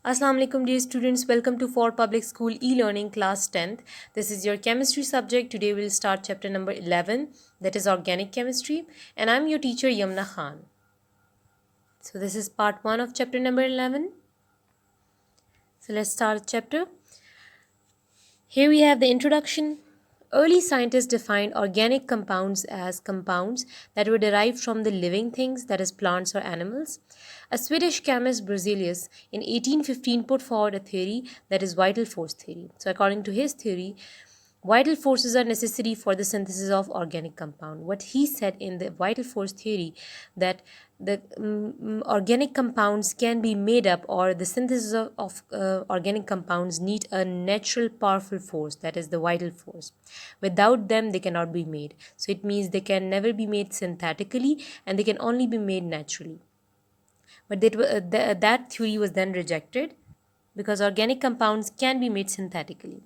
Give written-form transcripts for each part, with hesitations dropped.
Assalamu alaikum dear students, welcome to For Public School e-learning class 10th. This is your chemistry subject. Today we'll start chapter number 11, that is organic chemistry, and I'm your teacher Yamna Khan. So this is part 1 of chapter number 11. So let's start the chapter. Here we have the introduction. Early scientists defined organic compounds as compounds that were derived from the living things, that is, plants or animals. A Swedish chemist, Berzelius, in 1815 put forward a theory that is vital force theory. So, according to his theory, vital forces are necessary for the synthesis of organic compound. What he said in the vital force theory, that the organic compounds can be made up, or the synthesis of organic compounds need a natural powerful force, that is the vital force. Without them they cannot be made. So it means they can never be made synthetically and they can only be made naturally. But that theory was then rejected because organic compounds can be made synthetically.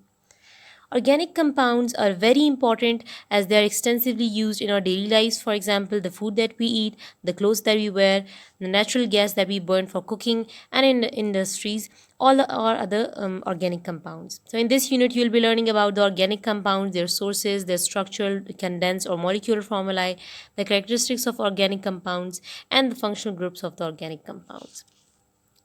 Organic compounds are very important as they are extensively used in our daily lives. For example, the food that we eat, the clothes that we wear, the natural gas that we burn for cooking, and in industries, all are other organic compounds. So in this unit, you will be learning about the organic compounds, their sources, their structural, condensed or molecular formulae, the characteristics of organic compounds, and the functional groups of the organic compounds.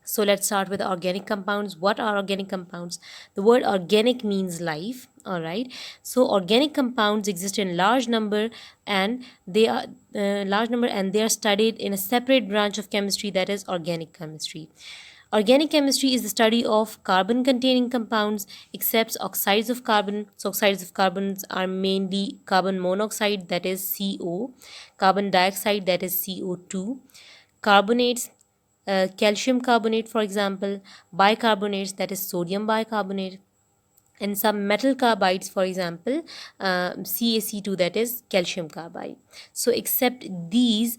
So let's start with organic compounds. What are organic compounds? The word organic means life. All right. So organic compounds exist in large number, and they are studied in a separate branch of chemistry, that is organic chemistry. Organic chemistry is the study of carbon containing compounds, except oxides of carbon. So oxides of carbons are mainly carbon monoxide, that is CO, carbon dioxide, that is CO2, carbonates, calcium carbonate, for example, bicarbonates, that is sodium bicarbonate, and some metal carbides, for example, CaC2, that is calcium carbide. So except these,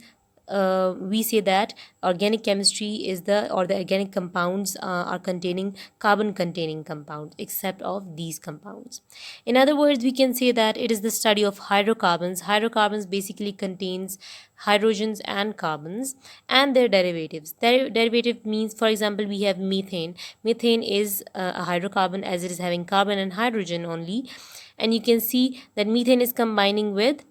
we say that organic chemistry is the organic compounds are containing carbon containing compounds, except of these compounds. In other words, we can say that it is the study of hydrocarbons basically contains hydrogens and carbons and their derivatives. Derivative means, for example, we have methane is a hydrocarbon, as it is having carbon and hydrogen only, and you can see that methane is combining with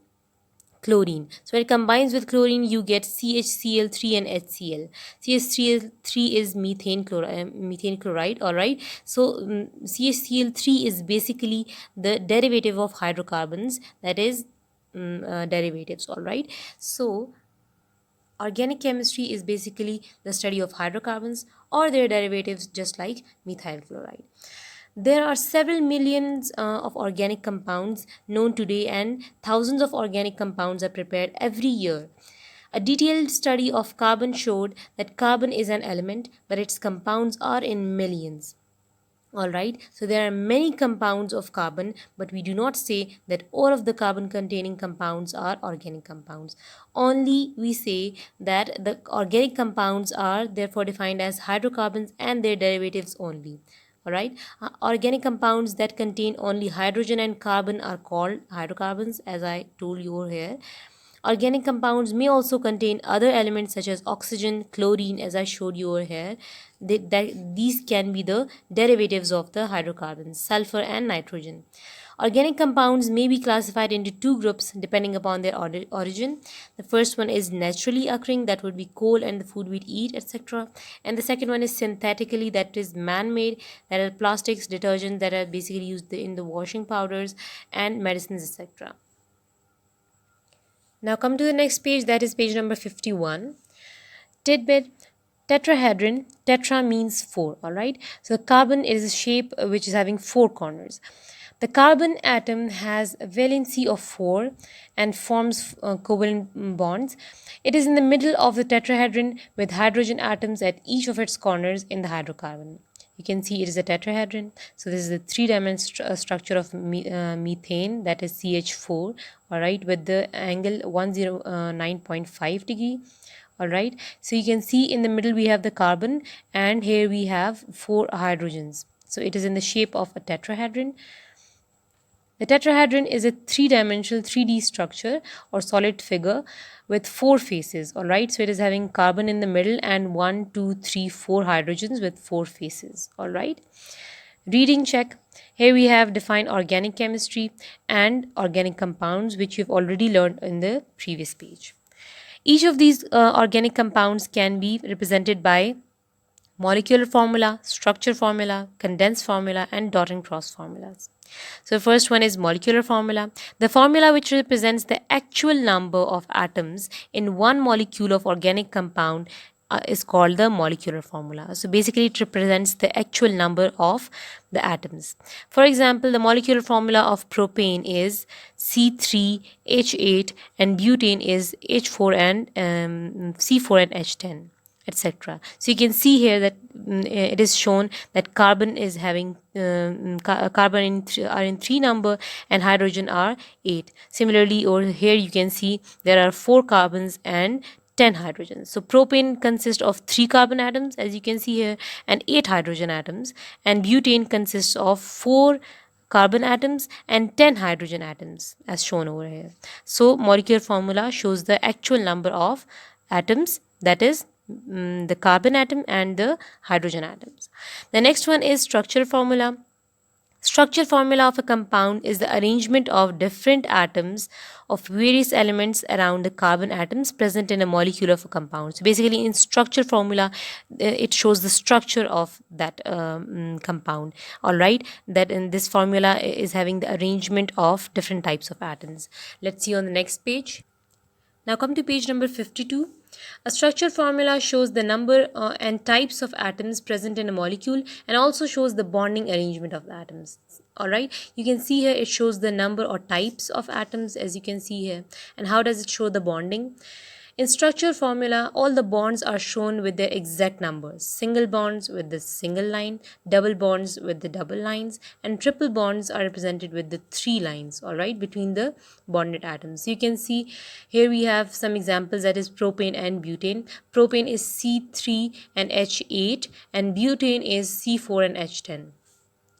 chlorine. So when it combines with chlorine, you get CHCl3 and HCl. CH3 is methane chloride. All right. So CHCl3 is basically the derivative of hydrocarbons, that is derivatives. All right. So organic chemistry is basically the study of hydrocarbons or their derivatives, just like methyl chloride. There are several millions of organic compounds known today, and thousands of organic compounds are prepared every year. A detailed study of carbon showed that carbon is an element, but its compounds are in millions. Alright, so there are many compounds of carbon, but we do not say that all of the carbon containing compounds are organic compounds. Only we say that the organic compounds are therefore defined as hydrocarbons and their derivatives only. Alright, organic compounds that contain only hydrogen and carbon are called hydrocarbons, as I told you over here. Organic compounds may also contain other elements such as oxygen, chlorine, as I showed you over here. These can be the derivatives of the hydrocarbons, sulfur and nitrogen. Organic compounds may be classified into two groups depending upon their origin. The first one is naturally occurring, that would be coal and the food we eat, etc. And the second one is synthetically, that is man-made, that are plastics, detergents that are basically used in the washing powders and medicines, etc. Now come to the next page, that is page number 51. Tidbit: tetrahedron. Tetra means 4. Alright, so carbon is a shape which is having 4 corners. The carbon atom has a valency of 4 and forms covalent bonds. It is in the middle of the tetrahedron with hydrogen atoms at each of its corners in the hydrocarbon. You can see it is a tetrahedron. So this is the three-dimensional structure of methane, that is CH4, all right, with the angle 109.5 degree. All right, so you can see in the middle we have the carbon, and here we have 4 hydrogens. So it is in the shape of a tetrahedron. The tetrahedron is a three-dimensional 3D structure or solid figure with four faces. All right, so it is having carbon in the middle and one, two, three, four hydrogens with four faces. All right. Reading check. Here we have defined organic chemistry and organic compounds, which you've already learned in the previous page. Each of these organic compounds can be represented by molecular formula, structure formula, condensed formula, and dot and cross formulas. So, first one is molecular formula. The formula which represents the actual number of atoms in one molecule of organic compound is called the molecular formula. So, basically, it represents the actual number of the atoms. For example, the molecular formula of propane is C3H8 and butane is H4 and C4 and H10, etc. So you can see here that it is shown that carbon is having carbon are in 3 number and hydrogen are 8. Similarly, over here you can see there are 4 carbons and 10 hydrogens. So propane consists of 3 carbon atoms, as you can see here, and 8 hydrogen atoms, and butane consists of 4 carbon atoms and 10 hydrogen atoms, as shown over here. So molecular formula shows the actual number of atoms, that is the carbon atom and the hydrogen atoms. The next one is structure formula. Structure formula of a compound is the arrangement of different atoms of various elements around the carbon atoms present in a molecule of a compound. So basically, in structure formula, it shows the structure of that compound. All right, that in this formula is having the arrangement of different types of atoms. Let's see on the next page. Now come to page number 52. A structure formula shows the number and types of atoms present in a molecule and also shows the bonding arrangement of the atoms. Alright, you can see here it shows the number or types of atoms, as you can see here. And how does it show the bonding? In structure formula, all the bonds are shown with their exact numbers. Single bonds with the single line, double bonds with the double lines, and triple bonds are represented with the 3 lines, alright, between the bonded atoms. So you can see here we have some examples, that is propane and butane. Propane is C3 and H8 and butane is C4 and H10.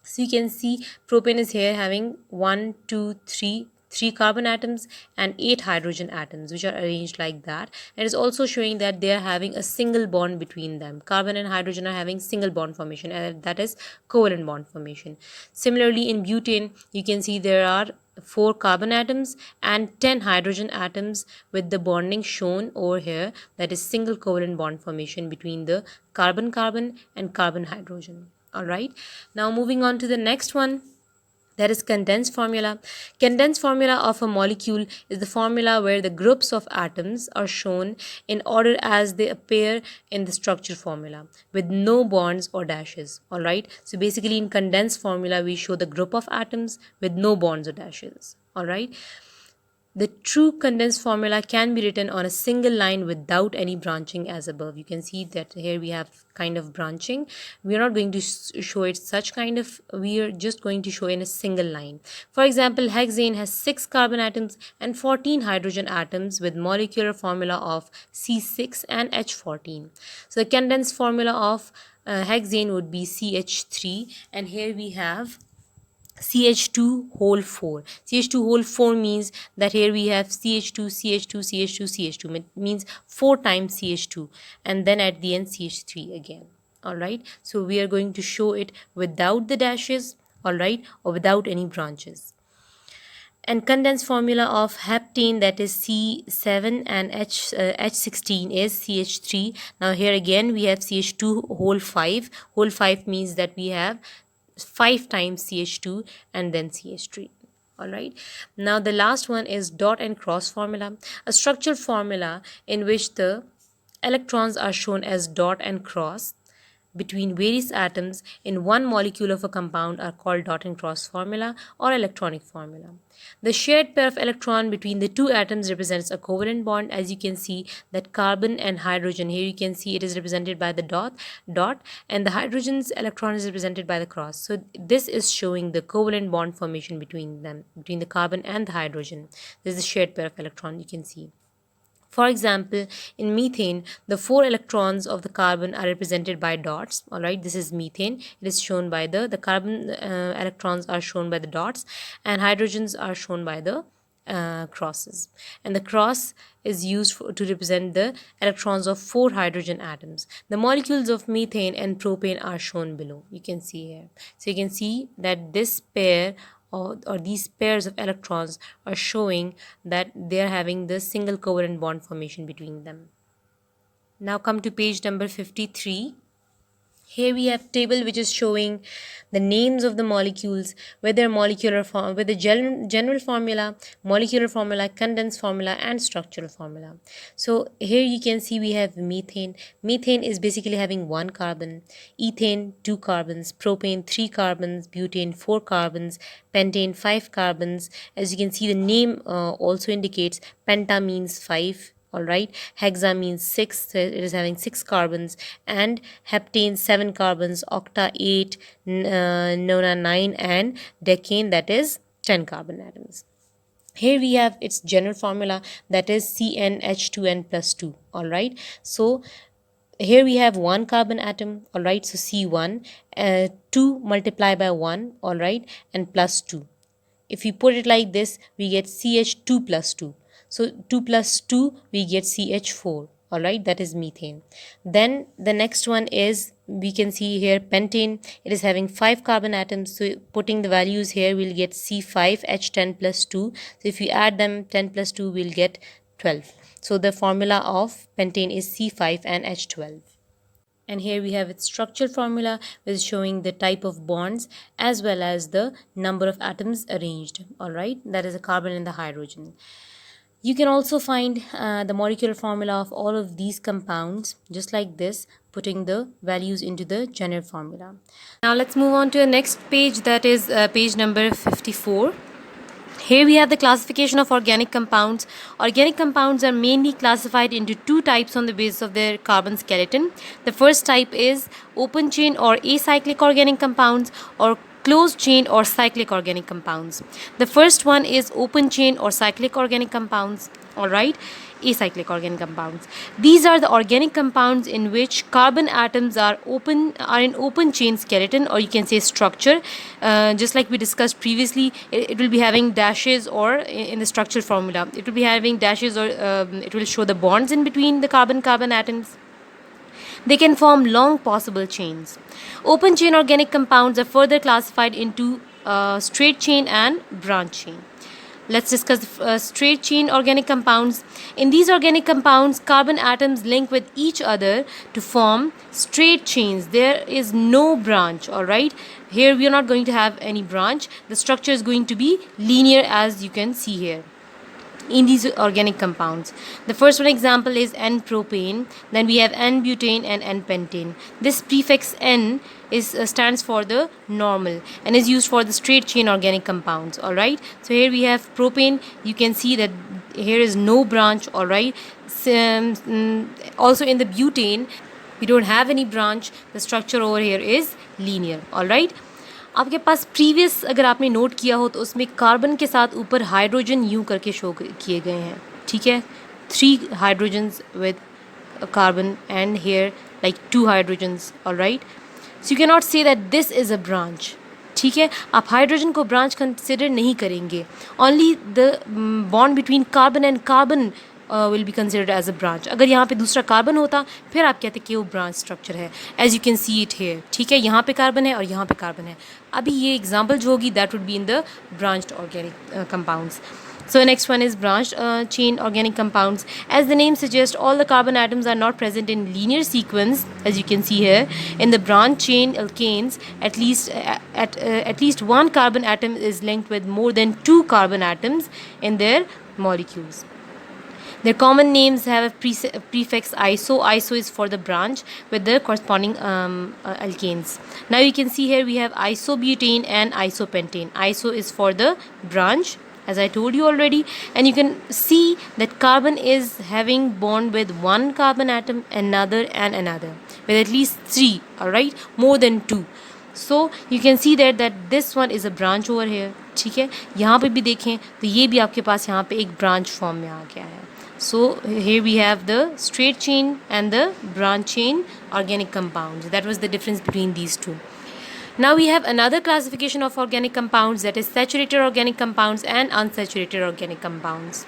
So you can see propane is here having 1, 2, 3 carbon atoms and 8 hydrogen atoms, which are arranged like that. And it's also showing that they are having a single bond between them. Carbon and hydrogen are having single bond formation, and that is covalent bond formation. Similarly, in butane, you can see there are 4 carbon atoms and 10 hydrogen atoms with the bonding shown over here, that is single covalent bond formation between the carbon-carbon and carbon-hydrogen. Alright, now moving on to the next one, that is condensed formula. Condensed formula of a molecule is the formula where the groups of atoms are shown in order as they appear in the structure formula with no bonds or dashes. Alright, so basically in condensed formula we show the group of atoms with no bonds or dashes. Alright. The true condensed formula can be written on a single line without any branching as above. You can see that here we have kind of branching. We are not going to show it such kind of, we are just going to show in a single line. For example, hexane has 6 carbon atoms and 14 hydrogen atoms with molecular formula of C6 and H14. So the condensed formula of hexane would be CH3, and here we have CH2 whole 4. CH2 whole 4 means that here we have CH2, CH2, CH2, CH2. It means 4 times CH2 and then at the end CH3 again. Alright, so we are going to show it without the dashes, alright, or without any branches. And condensed formula of heptane, that is C7 and H16 is CH3. Now here again we have CH2 whole 5. Whole 5 means that we have 5 times CH2 and then CH3. Alright, now the last one is dot and cross formula, a structured formula in which the electrons are shown as dot and cross between various atoms in one molecule of a compound are called dot and cross formula or electronic formula. The shared pair of electron between the two atoms represents a covalent bond. As you can see that carbon and hydrogen, here you can see it is represented by the dot, and the hydrogen's electron is represented by the cross. So this is showing the covalent bond formation between them, between the carbon and the hydrogen. This is the shared pair of electron you can see. For example, in methane, the 4 electrons of the carbon are represented by dots. All right, this is methane. It is shown by the carbon electrons are shown by the dots, and hydrogens are shown by the crosses. And the cross is used to represent the electrons of 4 hydrogen atoms. The molecules of methane and propane are shown below. You can see here. So you can see that this pair or these pairs of electrons are showing that they are having the single covalent bond formation between them. Now come to page number 53. Here we have table which is showing the names of the molecules with their molecular form, with the general formula, molecular formula, condensed formula, and structural formula. So here you can see we have methane. Methane is basically having 1 carbon, ethane 2 carbons, propane 3 carbons, butane 4 carbons, pentane 5 carbons. As you can see, the name also indicates penta means 5. All right, hexa means 6, so it is having 6 carbons, and heptane 7 carbons, octa 8, nona 9, and decane, that is 10 carbon atoms. Here we have its general formula, that is CnH2n plus 2. All right, so here we have 1 carbon atom. All right, so C1, 2 multiplied by 1, all right, and plus 2. If we put it like this, we get CH2 plus 2. So 2 plus 2, we get CH4. All right, that is methane. Then the next one is, we can see here pentane. It is having 5 carbon atoms. So putting the values here, we'll get C5H10 plus 2. So if you add them, 10 plus 2, we'll get 12. So the formula of pentane is C5 and H12. And here we have its structural formula, which is showing the type of bonds as well as the number of atoms arranged. All right, that is the carbon and the hydrogen. You can also find the molecular formula of all of these compounds just like this, putting the values into the general formula. Now let's move on to the next page, that is page number 54. Here we have the classification of organic compounds. Organic compounds are mainly classified into 2 types on the basis of their carbon skeleton. The first type is open chain or acyclic organic compounds, or closed chain or cyclic organic compounds. The first one is open chain or cyclic organic compounds. All right, acyclic organic compounds. These are the organic compounds in which carbon atoms are in open chain skeleton, or you can say structure. Just like we discussed previously, it will be having dashes, or in the structural formula, it will be having dashes, or it will show the bonds in between the carbon atoms. They can form long possible chains. Open chain organic compounds are further classified into straight chain and branch chain. Let's discuss straight chain organic compounds. In these organic compounds, carbon atoms link with each other to form straight chains. There is no branch, all right? Here we are not going to have any branch. The structure is going to be linear, as you can see here in these organic compounds. The first one example is N-propane. Then we have N-butane and N-pentane. This prefix N stands for the normal and is used for the straight chain organic compounds. All right. So here we have propane. You can see that here is no branch. All right. Also in the butane, we don't have any branch. The structure over here is linear. All right. आपके पास previous अगर आपने note किया हो तो उसमें carbon के साथ ऊपर हाइड्रोजन यूं करके शो किए गए हैं, ठीक है, 3 hydrogens with carbon and here like 2 hydrogens. Alright, so you can not say that this is a branch. ठीक है, आप हाइड्रोजन को ब्रांच कंसिडर नहीं करेंगे. Only the bond between carbon and carbon will be considered as a branch. अगर यहाँ पे दूसरा कार्बन होता फिर आप कहते कि वो ब्रांच स्ट्रक्चर है. As you can see it here. ठीक है, यहाँ पे कार्बन है और यहाँ पे कार्बन है. अभी ये एग्जांपल जो होगी that would be in the branched organic compounds. So next one is branched chain organic compounds. As the name suggests, all the carbon atoms are not present in linear sequence, as you can see here. In the branch chain alkanes, at least one carbon atom is linked with more than 2 carbon atoms in their molecules. Their common names have a prefix iso. Iso is for the branch with the corresponding alkanes. Now you can see here we have isobutane and isopentane. Iso is for the branch, as I told you already, and you can see that carbon is having bond with one carbon atom, another and another, with at least 3, all right, more than 2. So you can see that this one is a branch over here. ठीक है, यहाँ पे भी देखें तो ये भी आपके पास यहाँ पे एक ब्रांच फॉर्म में आ गया है. So here we have the straight chain and the branch chain organic compounds. That was the difference between these two. Now we have another classification of organic compounds, that is saturated organic compounds and unsaturated organic compounds.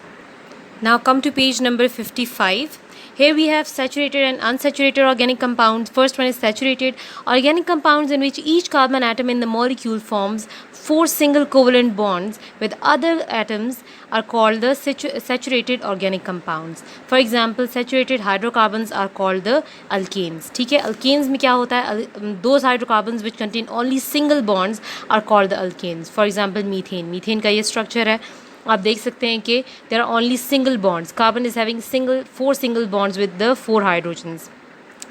Now come to page number 55. Here we have saturated and unsaturated organic compounds. First one is saturated. Organic compounds in which each carbon atom in the molecule forms 4 single covalent bonds with other atoms are called the saturated organic compounds. For example, saturated hydrocarbons are called the alkanes. ठीक है, alkanes में क्या होता है? Those hydrocarbons which contain only single bonds are called the alkanes. For example, methane. Methane का ये structure है. आप देख सकते हैं कि there are only single bonds. Carbon is having 4 single bonds with the 4 hydrogens.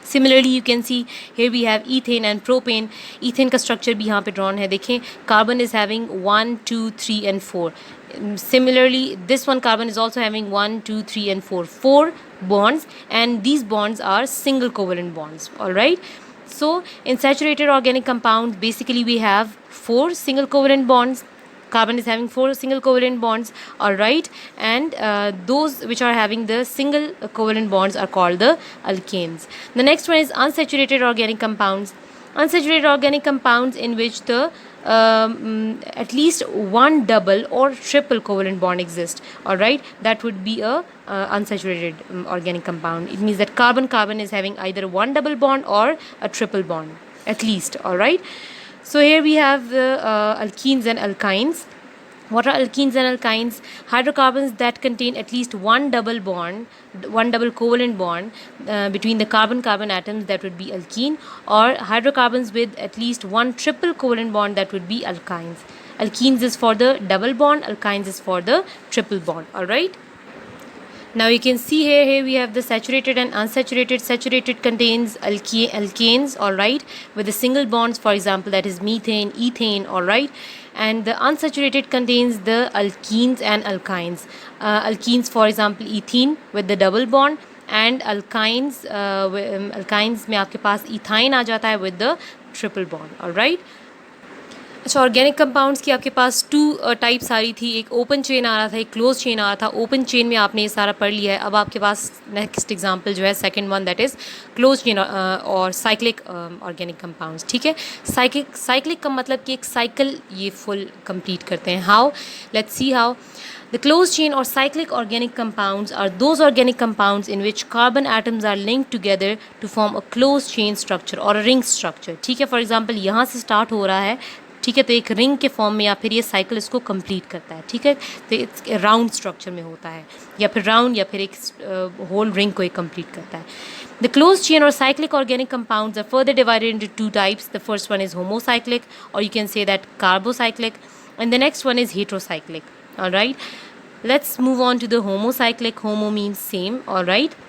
Similarly, you can see here we have ethane and propane. Ethane का structure भी यहाँ पे drawn है. देखें, carbon is having 1, 2, 3 and 4. Similarly, this one carbon is also having 1, 2, 3 and 4 bonds, and these bonds are single covalent bonds. All right. So in saturated organic compounds, basically we have 4 single covalent bonds. Carbon is having 4 single covalent bonds, all right, and those which are having the single covalent bonds are called the alkanes. The next one is unsaturated organic compounds. Unsaturated organic compounds in which the at least one double or triple covalent bond exists, all right, that would be a unsaturated organic compound. It means that carbon is having either one double bond or a triple bond at least, all right. So here we have the alkenes and alkynes. What are alkenes and alkynes? Hydrocarbons that contain at least one double covalent bond between the carbon-carbon atoms, that would be alkene, or hydrocarbons with at least one triple covalent bond, that would be alkynes. Alkenes is for the double bond, alkynes is for the triple bond, all right. Now you can see here we have the saturated and unsaturated. Saturated contains alkanes, all right, with the single bonds, for example, that is methane, ethane, all right. And the unsaturated contains the alkenes and alkynes. Alkenes, for example, ethene with the double bond, and alkynes में आपके पास ethyne आ जाता है with the triple bond, all right. अच्छा, organic compounds की आपके पास 2 types आ रही थी. एक ओपन चेन आ रहा था, एक क्लोज चेन आ रहा था. ओपन चेन में आपने ये सारा पढ़ लिया है. अब आपके पास नेक्स्ट एग्जांपल जो है second one, that is close chain और साइक्लिक ऑर्गेनिक कंपाउंड्स. ठीक है, साइक्लिक का मतलब कि एक साइकिल ये फुल कंप्लीट करते हैं. How? Let's see how. The closed chain or cyclic organic compounds are those organic compounds in which carbon atoms are linked together to form a closed chain structure or a ring structure. ठीक है, for example यहाँ से start हो रहा है, ठीक है, तो एक रिंग के फॉर्म में या फिर ये साइकिल इसको कंप्लीट करता है. ठीक है, तो राउंड स्ट्रक्चर में होता है, या फिर राउंड या फिर एक होल रिंग को एक कंप्लीट करता है. The closed chain or cyclic organic compounds are further divided into 2 types. The first one is homocyclic, or you can say that carbocyclic, and the next one is heterocyclic. All right, let's move on to the homocyclic. Homo means same, all right,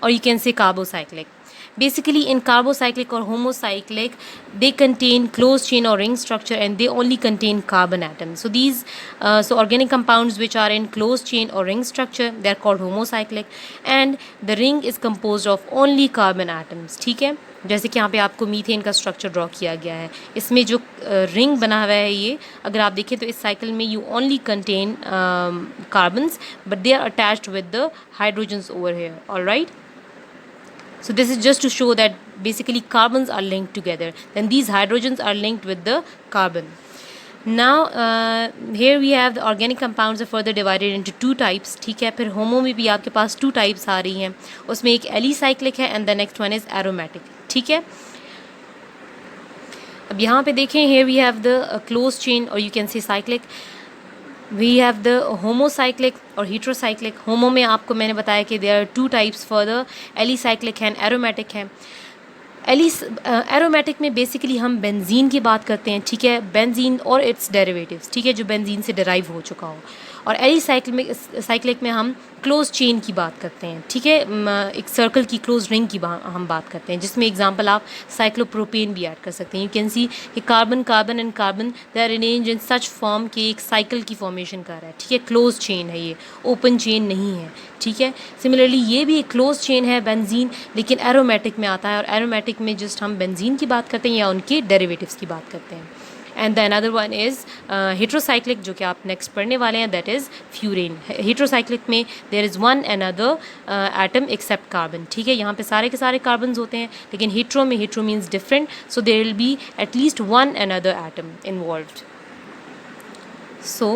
or you can say carbocyclic. Basically, in carbocyclic or homocyclic, they contain closed chain or ring structure, and they only contain carbon atoms. So these organic compounds which are in closed chain or ring structure, they are called homocyclic, and the ring is composed of only carbon atoms. ठीक है, जैसे कि यहाँ पे आपको methane का structure draw किया गया है. इसमें जो रिंग बना हुआ है, ये अगर आप देखें तो इस साइकिल में you only contain carbons, but they are attached with the hydrogens over here, all right. So this is just to show that basically carbons are linked together. Then these hydrogens are linked with the carbon. Now here we have the organic compounds are further divided into 2 types. ठीक है, फिर होमो में भी आपके पास 2 types आ रही हैं. उसमें एक एलिसाइक्लिक है and the next one is aromatic. ठीक है, अब यहाँ पे देखें, here we have the closed chain or you can say cyclic. We have the homocyclic और heterocyclic. होमो में आपको मैंने बताया कि there are 2 types further, alicyclic है, एरोमेटिक है. एरोमेटिक में बेसिकली हम बेंजीन की बात करते हैं. ठीक है, बेंजीन और इट्स डेरिवेटिव्स, ठीक है, जो बेंजीन से डिराइव हो चुका हो. और साइक्लिक में हम क्लोज चेन की बात करते हैं. ठीक है, एक सर्कल की क्लोज रिंग की हम बात करते हैं, जिसमें एग्जांपल आप साइक्लोप्रोपेन भी ऐड कर सकते हैं. यू कैन सी कि carbon and carbon they are arranged in such form कि एक साइकिल की फॉर्मेशन कर रहा है. ठीक है, क्लोज चेन है, ये ओपन चेन नहीं है. ठीक है, सिमिलरली ये भी एक क्लोज चेन है बेंजीन, लेकिन एरोमेटिक में आता है, और एरोमेटिक में जस्ट हम बेंजीन की बात करते हैं या उनके डेरिवेटिव्स की बात करते हैं. And the another one is heterocyclic, जो कि आप नेक्स्ट पढ़ने वाले हैं, दैट इज़ फ्यूरेन. हेट्रोसाइक्लिक में there is one another atom except carbon. ठीक है, यहाँ पे सारे के सारे कार्बन्स होते हैं, लेकिन हेट्रो में hetero means different, so there will be at least one another atom involved. So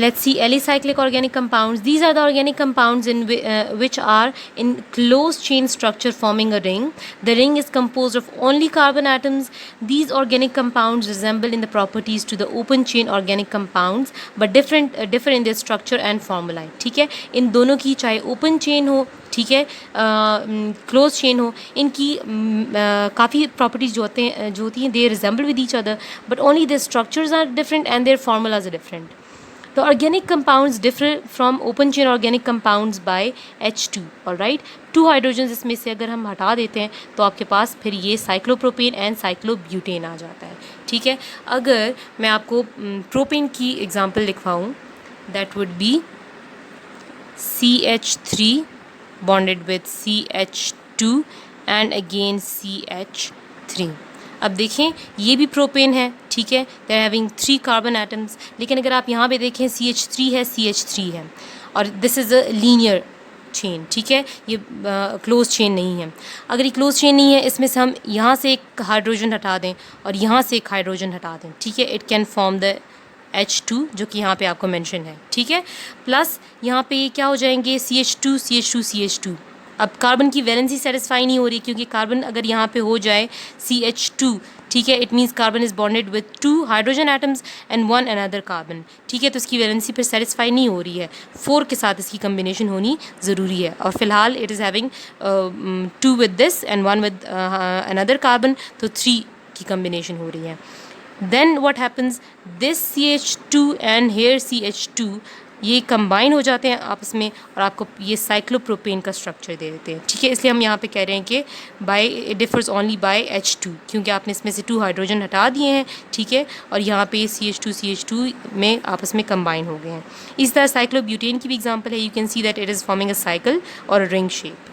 let's see alicyclic organic compounds. These are the organic compounds which are in closed chain structure forming a ring. The ring is composed of only carbon atoms. These organic compounds resemble in the properties to the open chain organic compounds but differ in their structure and formulae. ठीक है, इन दोनों की चाहे open chain हो, ठीक है, close chain हो, इनकी काफ़ी प्रॉपर्टीज़ जो होती हैं, they resemble with each other but only their structures are different and their formulas are different. The organic compounds differ from open chain organic compounds by H2. Alright, 2 hydrogens इसमें से अगर हम हटा देते हैं तो आपके पास फिर ये साइक्लोप्रोपेन एंड साइक्लोब्यूटेन आ जाता है. ठीक है, अगर मैं आपको प्रोपेन की एग्जांपल लिखवाऊँ, that would be CH3 bonded with CH2 and again CH3. अब देखें, ये भी प्रोपेन है. ठीक है, they are having 3 carbon atoms, लेकिन अगर आप यहाँ पे देखें CH3 है, CH3 है, और this is a linear chain. ठीक है, ये क्लोज चेन नहीं है. अगर ये क्लोज चेन नहीं है, इसमें से हम यहाँ से एक हाइड्रोजन हटा दें और यहाँ से एक हाइड्रोजन हटा दें, ठीक है, it can form the H2 जो कि यहाँ पे आपको मेंशन है. ठीक है, प्लस यहाँ पे क्या हो जाएंगे, CH2 CH2 CH2. अब कार्बन की वैलेंसी सेटिस्फाई नहीं हो रही, क्योंकि कार्बन अगर यहाँ पे हो जाए CH2, ठीक है, it means carbon is bonded with 2 hydrogen atoms and 1 another carbon. ठीक है, तो इसकी वैलेंसी फिर सेटिस्फाई नहीं हो रही है, 4 के साथ इसकी कम्बिनेशन होनी ज़रूरी है. और फिलहाल it is having 2 with this and 1 with another carbon, तो 3 की कम्बिनेशन हो रही है. Then what happens, this CH2 and here CH2 ये कंबाइन हो जाते हैं आपस में और आपको ये साइक्लोप्रोपेन का स्ट्रक्चर दे देते हैं. ठीक है, इसलिए हम यहाँ पे कह रहे हैं कि it differs only by H2, क्योंकि आपने इसमें से 2 हाइड्रोजन हटा दिए हैं. ठीक है, और यहाँ पे CH2 में आपस में कंबाइन हो गए हैं. इस तरह साइक्लोब्यूटेन की भी एग्जांपल है. You can see that it is forming a cycle और a ring shape.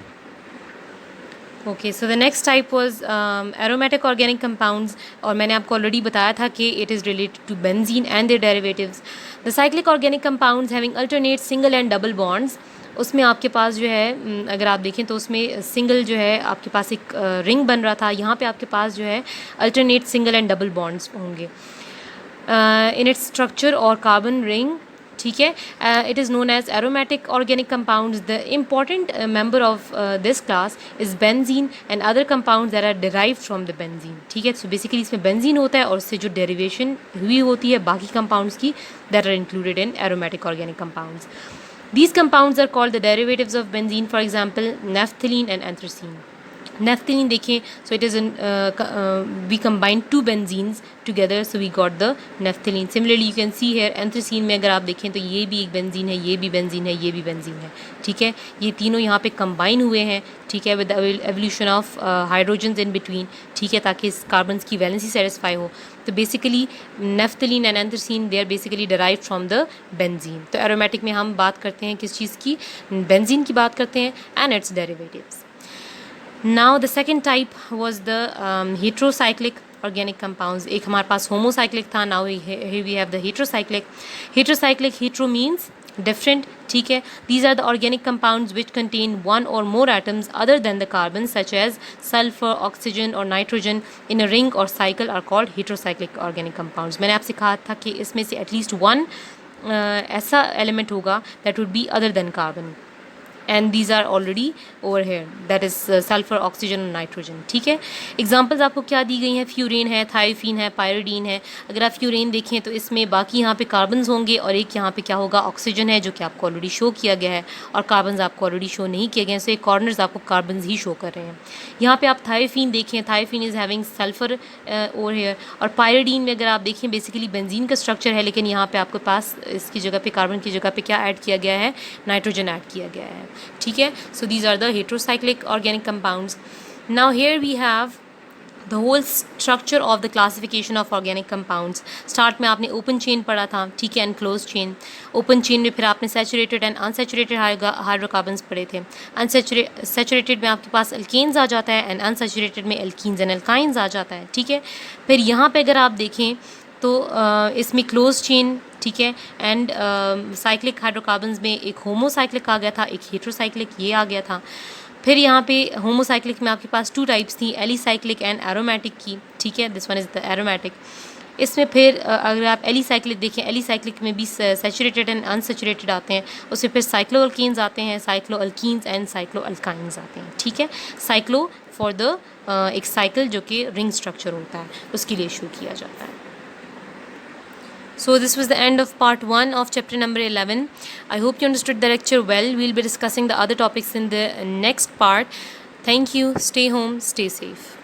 Okay, so the next type was aromatic organic compounds, और मैंने आपको ऑलरेडी बताया था कि it is related to benzene and their derivatives. The cyclic organic compounds having alternate single and double bonds. उसमें आपके पास जो है, अगर आप देखें तो उसमें सिंगल जो है आपके पास एक रिंग बन रहा था, यहाँ पे आपके पास जो है alternate single and double bonds होंगे इन इट्स स्ट्रक्चर और कार्बन रिंग. ठीक है, it is known as aromatic organic compounds. The important member of this class is benzene and other compounds that are derived from the benzene. ठीक है, so basically इसमें benzene होता है और उससे जो डेरिवेशन हुई होती है बाकी कंपाउंड्स की, that are included in aromatic organic compounds. These compounds are called the derivatives of benzene, for example, naphthalene and anthracene. Naphthalene देखें, so it is we combine 2 benzenes together, so we got the naphthalene. Similarly, you can see here anthracene में अगर आप देखें तो ये भी एक benzene है, ये भी बेंजीन है, ये भी बेंजीन है. ठीक है, ये तीनों यहाँ पे कंबाइन हुए हैं. ठीक है, with evolution of hydrogens in between. ठीक है, ताकि इस कार्बन्स की वैलेंसी सेटिस्फाई हो. तो basically naphthalene and anthracene they are basically derived from the benzene. तो एरोमेटिक में हम बात करते हैं किस चीज़ की, बेंजीन की बात करते हैं and it's derivatives. Now the second type was the heterocyclic organic compounds. एक हमारे पास homocyclic था, now here we have the heterocyclic. Heterocyclic, hetero means different. ठीक है, these are the organic compounds which contain one or more atoms other than the carbon, such as sulfur, oxygen or nitrogen in a ring or cycle are called heterocyclic organic compounds. मैंने आपसे कहा था कि इसमें से at least one ऐसा element होगा that would be other than carbon. And these are already over here, that is sulfur, oxygen और nitrogen. ठीक है, एग्जांपल्स आपको क्या दी गई हैं, फ्यूरेन है, थायोफीन है, पायरोडीन है. अगर आप फ्यूरेन देखें तो इसमें बाकी यहाँ पे कार्बन्स होंगे और एक यहाँ पे क्या होगा, ऑक्सीजन है, जो कि आपको ऑलरेडी शो किया गया है, और कार्बन्स आपको ऑलरेडी शो नहीं किए गए हैं, सो एक कॉर्नर्स आपको कार्बन्स ही शो कर रहे हैं. यहाँ पे आप थायोफीन देखें, thiophene is having sulphur over here. और पायरोडीन में अगर आप देखें बेसिकली बेंजीन का स्ट्रक्चर है, लेकिन यहाँ पे आपके पास इसकी जगह पे, कार्बन की जगह पे क्या ऐड किया गया है, नाइट्रोजन ऐड किया गया है. ठीक है, so these are the heterocyclic organic compounds. Now here we have the whole structure of the classification of organic compounds. Start में आपने ओपन चेन पढ़ा था. ठीक है, and close chain. Open chain में फिर आपने सैचुरेटेड एंड अनसैचुरेटेड हाइड्रोकार्बन्स पढ़े थे. सैचुरेटेड में आपके पास एल्केन्स आ जाता है एंड अनसैचुरेटेड में एल्कीन्स एंड एल्काइंस आ जाता है. ठीक है, फिर यहाँ पे अगर आप देखें तो इसमें क्लोज चेन, ठीक है, एंड साइक्लिक हाइड्रोकार्बन्स में एक होमोसाइक्लिक आ गया था, एक हेट्रोसाइक्लिक ये आ गया था। फिर यहाँ पे होमोसाइक्लिक में आपके पास 2 टाइप्स थी, एलिसाइक्लिक एंड एरोमेटिक की, ठीक है, this one is the aromatic. इसमें फिर अगर आप एलिसाइक्लिक देखें, एलिसाइक्लिक में भी सैचुरेटेड एंड अनसैचुरेटेड आते हैं, उसमें फिर साइक्लोअल्केन्स आते हैं, साइक्लोअल्कीन्स एंड साइक्लोअल्काइन्स आते हैं, ठीक है। साइक्लो फॉर द एक साइकिल जो कि रिंग स्ट्रक्चर होता है उसके लिए इशू किया जाता है। So this was the end of part 1 of chapter number 11. I hope you understood the lecture well. We'll be discussing the other topics in the next part. Thank you. Stay home, stay safe.